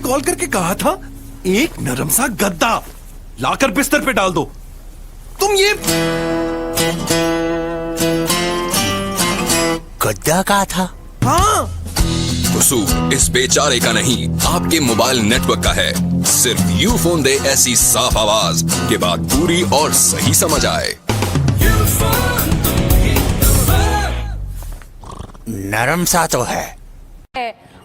Call करके कहा था एक नरम सा गद्दा लाकर बिस्तर पे डाल दो। तुम ये गद्दा कहा था? हाँ, कसूर इस बेचारे का नहीं, आपके मोबाइल नेटवर्क का है। सिर्फ यूफोन दे ऐसी साफ आवाज के बाद पूरी और सही समझ आए। नरम सा तो है।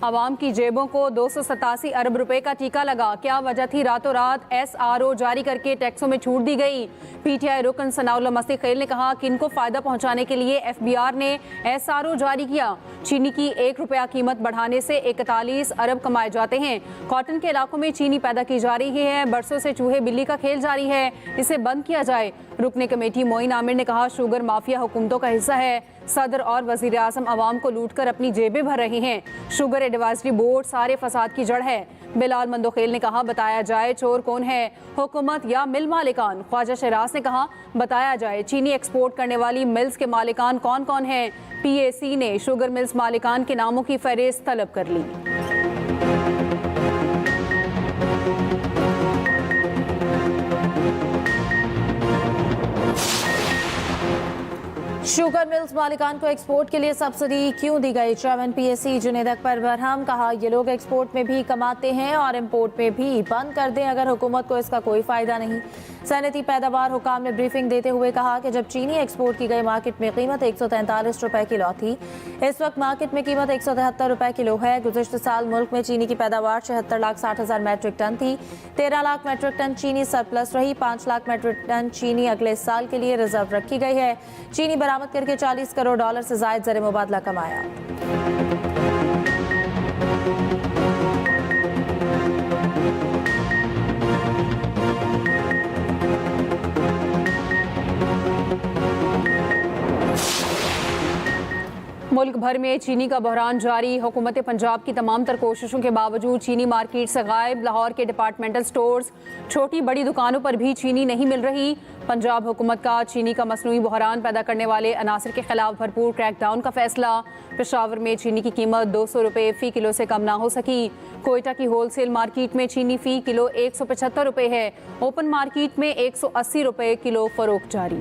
आवाम की जेबों को 287 अरब रुपए का टीका लगा। क्या वजह थी? रातों रात SRO जारी करके टैक्सों में छूट दी गई। PTI रुकन सनाउल्लाह मस्ती-खेल ने कहा कि इनको फायदा पहुंचाने के लिए FBR ने SRO जारी किया। चीनी की 1 रुपया कीमत बढ़ाने से 41 अरब कमाए जाते हैं। कॉटन के इलाकों में चीनी पैदा की जा रही है। बरसों से चूहे बिल्ली का खेल जारी है, इसे बंद किया जाए। रुकने कमेटी मोइन आमिर ने कहा शुगर माफिया हुकूमतों का हिस्सा है। सदर और वजीर आजम अवाम को लूट कर अपनी जेबें भर रहे हैं। शुगर एडवाइजरी बोर्ड सारे फसाद की जड़ है। बिलाल मंदोखेल ने कहा बताया जाए चोर कौन है, हुकूमत या मिल मालिकान। ख्वाजा शहराज ने कहा बताया जाए चीनी एक्सपोर्ट करने वाली मिल्स के मालिकान कौन कौन हैं। PAC ने शुगर मिल्स मालिकान के नामों की फहरिस्त तलब कर ली। शुगर मिल्स मालिकान को एक्सपोर्ट के लिए सब्सिडी क्यों दी गई? Chairman PAC Junaid Akbar Barham. कहा ये लोग एक्सपोर्ट में भी कमाते हैं और इंपोर्ट में भी। बंद कर दें अगर हुकूमत को इसका कोई फायदा नहीं। सनती पैदावार हुकाम ने ब्रीफिंग देते हुए कहा कि जब चीनी एक्सपोर्ट की गई मार्केट में कीमत 143 रुपए किलो थी, इस वक्त मार्केट में कीमत 173 रुपए किलो है। गुज़िश्ता साल मुल्क में चीनी की पैदावार 76,60,000 मैट्रिक टन थी। 13 लाख मैट्रिक टन चीनी सरप्लस रही। 5 लाख मैट्रिक टन चीनी अगले साल के लिए रिजर्व रखी गई है। चीनी बरामद करके 40 करोड़ डॉलर से जायद ज़र मुबादला कमाया। मुल्क भर में चीनी का बहरान जारी। हुकूमत पंजाब की तमाम तर कोशिशों के बावजूद चीनी मार्केट से गायब। लाहौर के डिपार्टमेंटल स्टोर्स, छोटी बड़ी दुकानों पर भी चीनी नहीं मिल रही। पंजाब हुकूमत का चीनी का मसनूई बहरान पैदा करने वाले अनासर के खिलाफ भरपूर क्रैकडाउन का फैसला। पेशावर में चीनी की कीमत 200 रुपये फ़ी किलो से कम ना हो सकी। कोयटा की होलसेल मार्केट में चीनी फ़ी किलो 175 रुपये है। ओपन मार्केट में 180 रुपये किलो फरोख्त जारी।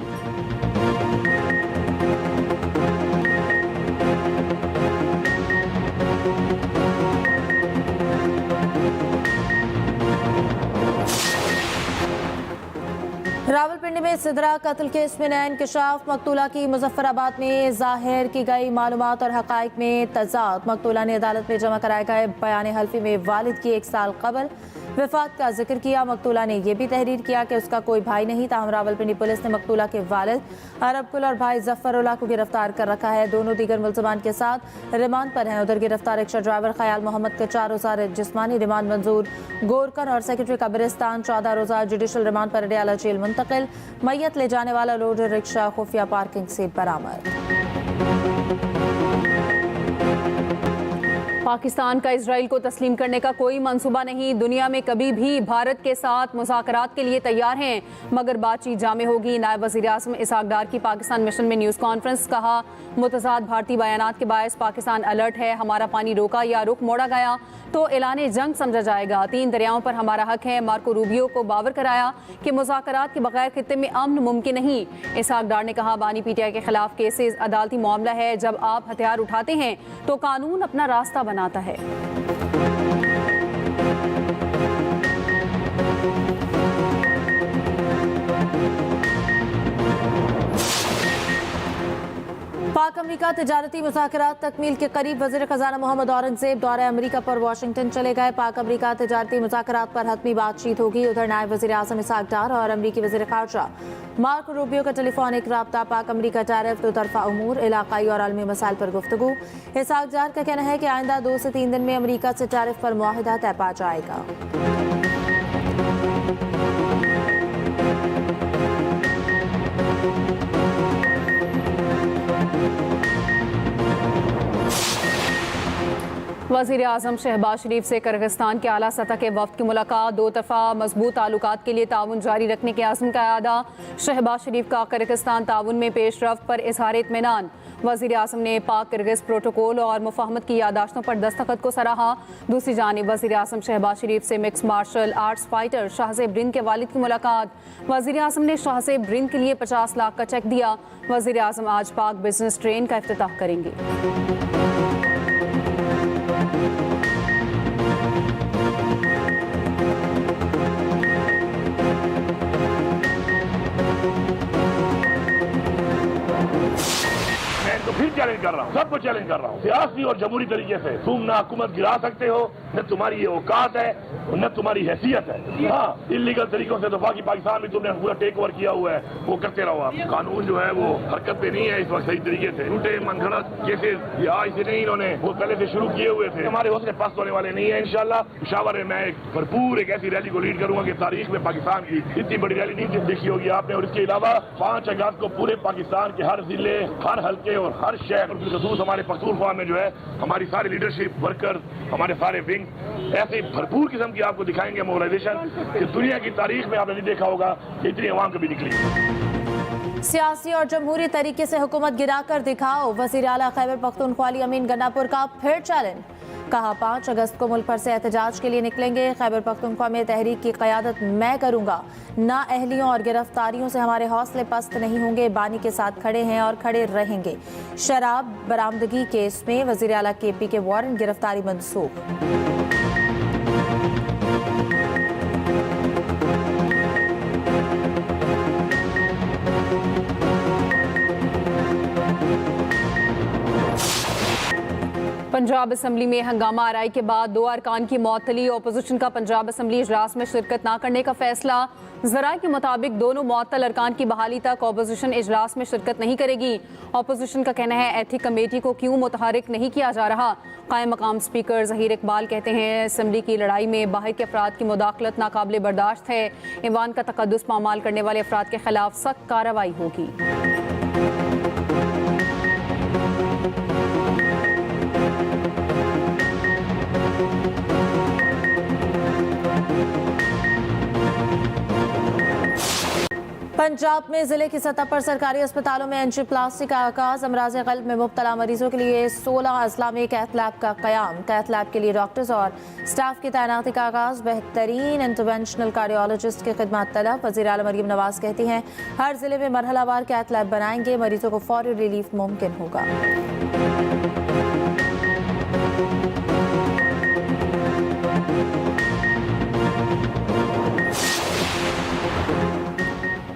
रावलपिंडी में सिदरा कत्ल केस में नया इंकशाफ। मकतूला की मुजफ्फराबाद में जाहिर की गई मालूमात और हकाइक में तजाद। मकतूला ने अदालत में जमा कराए गए बयान हल्फी में वालिद की 1 साल कबल वफात का जिक्र किया। मकतूला ने यह भी तहरीर किया कि उसका कोई भाई नहीं। ताहम रावलपिंडी पुलिस ने मकतूला के वालिद अरबकुल और भाई जफरुल्लाह को गिरफ्तार कर रखा है। दोनों दीगर मुल्ज़मान के साथ रिमांड पर हैं। उधर गिरफ्तार रिक्शा ड्राइवर ख्याल मोहम्मद का 4 रोज़ा जिस्मानी रिमांड मंजूर। गोरकन और सेक्रेटरी कब्रिस्तान 14 रोज़ा जुडिशल रिमांड पर अडयाला जेल मुंतकिल। मैयत ले जाने वाला लोडर रिक्शा खुफिया पार्किंग से बरामद। पाकिस्तान का इजराइल को तस्लीम करने का कोई मंसूबा नहीं। दुनिया में कभी भी भारत के साथ मुज़ाकरात के लिए तैयार हैं, मगर बातचीत जामे होगी। नायब वज़ीर आज़म इसहाक डार की पाकिस्तान मिशन में न्यूज़ कॉन्फ्रेंस। कहा मुतज़ाद भारतीय बयानात के बायस पाकिस्तान अलर्ट है। हमारा पानी रोका या रुख मोड़ा गया तो ऐलान जंग समझा जाएगा। 3 दरियाओं पर हमारा हक है। मार्को रूबियो को बावर कराया कि मुज़ाकरात के बगैर खित्ते में अमन मुमकिन नहीं। इसहाक डार ने कहा बानी PTI के खिलाफ केसेस अदालती मामला है। जब आप हथियार उठाते हैं तो कानून अपना रास्ता बनाता है। पाक अमरीका तिजारती मुज़ाकरात तकमील के करीब। वज़ीर ख़ज़ाना मोहम्मद औरंगज़ेब दौरे अमरीका पर वाशिंगटन चले गए। पाक अमरीका तिजारती मुज़ाकरात पर हतमी बातचीत होगी। उधर नायब वज़ीर आज़म इसहाक डार और अमरीकी वज़ीर ख़ारजा मार्को रूबियो का टेलीफोनिक रब्ता। पाक अमरीका टैरिफ, दो तरफ़ा उमूर, इलाक़ाई और आलमी मसाइल पर गुफ्तगू। इसहाक डार का कहना है कि आइंदा 2 से 3 दिन में अमरीका से टैरिफ पर मुआहिदा तय पा जाएगा। वज़ीर आज़म शहबाज शरीफ से किर्गिस्तान के आला सतह के वफ्द की मुलाकात। दो तरफ़ा मजबूत ताल्लुकात के लिए ताउन जारी रखने के आज़म का इरादा। शहबाज शरीफ का किर्गिस्तान ताउन में पेशरफ्त पर इज़हार इत्मीनान। वज़ीर आज़म ने पाक किर्गिज़ प्रोटोकॉल और मुफाहमत की यादाश्तों पर दस्तखत को सराहा। दूसरी जानिब वज़ीर आज़म शहबाज शरीफ से mix martial arts fighter Shahzeb Rind के वालिद की मुलाकात। वज़ीर आज़म ने शाहज़ेब रिंद के लिए 50 लाख का चेक दिया। वज़ीर आज़म आज पाक बिजनेस ट्रेन का इफ्तिताह करेंगे। तो फिर चैलेंज कर रहा हूँ, सबको चैलेंज कर रहा हूँ, सियासी और जमहूरी तरीके से तुम ना हुकूमत गिरा सकते हो, न तुम्हारी ये औकात है, न तुम्हारी हैसियत है। हाँ, इलीगल तरीकों से तो पाकिस्तान में तुमने पूरा टेक ओवर किया हुआ है, वो करते रहो आप। कानून जो है वो हरकत पे नहीं है इस वक्त सही तरीके से। झूठे मनगढ़ंत केसेस ये आज से नहीं, इन्होंने वो पहले से शुरू किए हुए थे। हमारे हौसले पस्त होने वाले नहीं है इंशाल्लाह। पेशावर में मैं भरपूर एक ऐसी रैली को लीड करूंगा कि तारीख में पाकिस्तान की इतनी बड़ी रैली नहीं देखी होगी आपने। और इसके अलावा 5 अगस्त को पूरे पाकिस्तान के हर जिले, हर हल्के और हर शहर, बिलखसूस हमारे पख्तूनख्वा में जो है हमारी सारी लीडरशिप वर्कर, हमारे सारे विंग ऐसे भरपूर किस्म की आपको दिखाएंगे मोबिलाइजेशन कि दुनिया की तारीख में आपने नहीं देखा होगा कि इतनी अवाम कभी निकली। सियासी और जमहूरी तरीके से हुकूमत गिराकर दिखाओ, वज़ीर आला खैबर पख्तूनख्वा अली अमीन गन्नापुर का फिर चैलेंज। कहा 5 अगस्त को मुल्क भर से एहतजाज के लिए निकलेंगे। खैबर पख्तूनख्वा में तहरीक की क़यादत मैं करूंगा। ना अहलियों और गिरफ्तारियों से हमारे हौसले पस्त नहीं होंगे। बानी के साथ खड़े हैं और खड़े रहेंगे। शराब बरामदगी केस में वज़ीर आला KP के वारंट गिरफ्तारी मंसूख। पंजाब असम्बली में हंगामा आराई के बाद 2 अरकान की मअतली। अपोजिशन का पंजाब असम्बली इजलास में शिरकत न करने का फैसला। ज़राए के मुताबिक दोनों मुअत्तल अरकान की बहाली तक अपोजिशन इजलास में शिरकत नहीं करेगी। अपोजिशन का कहना है एथिक कमेटी को क्यों मुतहरिक नहीं किया जा रहा। कायम मकाम स्पीकर ज़हीर इकबाल कहते हैं असम्बली की लड़ाई में बाहर के अफराद की मुदाखलत नाकाबिले बर्दाश्त है। ईवान का तकद्दुस पामाल करने वाले अफराद के खिलाफ सख्त कार्रवाई होगी। पंजाब में जिले की सतह पर सरकारी अस्पतालों में एंजियोप्लास्टी का आगाज। अमराज क़ल्ब में मुब्तला मरीजों के लिए 16 अजला में कैथ लैब का क़याम। कैथ लैब के लिए डॉक्टर्स और स्टाफ की तैनाती का आगाज। बेहतरीन इंटरवेंशनल कार्डियोलॉजिस्ट की खिदमत तलब। वज़ीर आला मरियम नवाज कहती हैं हर जिले में मरहलावार कैथ लैब बनाएंगे, मरीजों को फौरी रिलीफ मुमकिन होगा।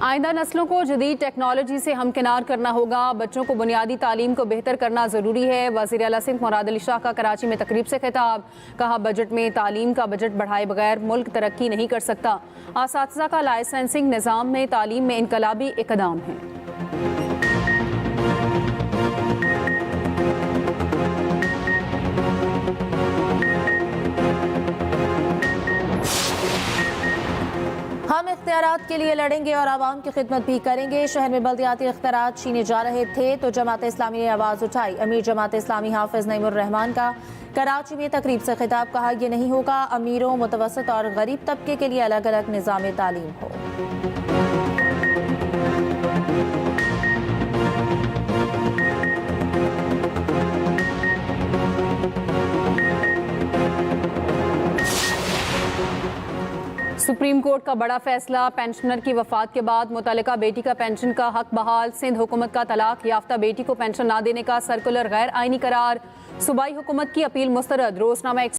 आइंदा नस्लों को जदीद टेक्नोलॉजी से हमकिनार करना होगा। बच्चों को बुनियादी तालीम को बेहतर करना ज़रूरी है। वज़ीर आला सिंध मुराद अली शाह का कराची में तकरीब से खिताब। कहा बजट में तालीम का बजट बढ़ाए बगैर मुल्क तरक्की नहीं कर सकता। असातिज़ा का लाइसेंसिंग निज़ाम में तालीम में इनकलाबी इक़दाम है। हम इख्तियारात के लिए लड़ेंगे और आवाम की खिदमत भी करेंगे। शहर में बल्दियाती इख्तियारात छीने जा रहे थे तो जमात इस्लामी ने आवाज़ उठाई। अमीर जमात इस्लामी हाफिज नईमुर रहमान का कराची में तकरीब से खिताब। कहा यह नहीं होगा अमीरों, मुतवसत और गरीब तबके के लिए अलग अलग निज़ाम तालीम हो। सुप्रीम कोर्ट का बड़ा फैसला। पेंशनर की वफात के बाद मुतल्लिका बेटी का पेंशन का हक बहाल। सिंध हुकूमत का तलाक याफ्ता बेटी को पेंशन ना देने का सर्कुलर गैर आईनी करार। सूबाई हुकूमत की अपील मुस्तरद। रोजनामा